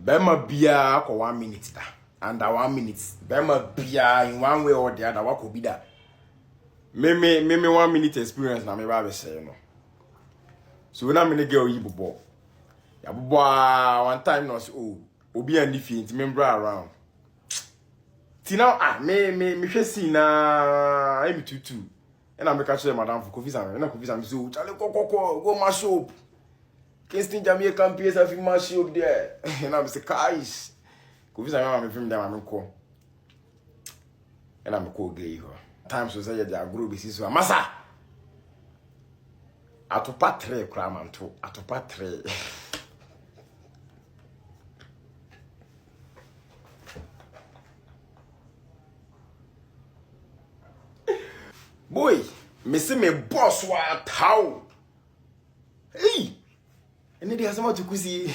Bema bia for 1 minute da. Under 1 minute. Bema bia in one way or the other what could be that. Me 1 minute experience na me ba say no. So when I'm in a girl you bobo. Ya bobo one time no say oh obi and if you member around. Tina me hwesi na emi tutu. And I make a madam for coffee and I coffee and so Charlie go my shop. Kingston Jamaican PS have my shop there. And I say guys. Coffee and I'm film them I'm call. And I'm call gay. Times so say they are group is so massa. Atopa 3 kramanto. Atopa 3. Boy, me see me boss wa tau. Hey, and they have some to kusi.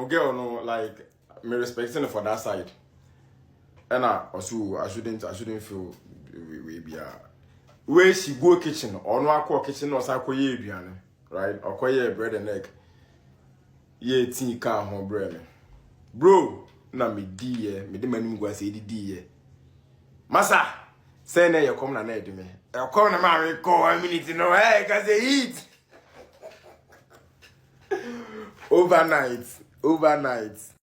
Girl, no, like me respecting for that side. And also I shouldn't feel we be where she go kitchen or no akwa kitchen or sa koye aduane, right? Or koye bread and egg. Ye tea can ho bread. Bro, na me di me de manim gwa say di masa say na ye come na e di me e come na ma we go 1 minute no hey cause they eat overnight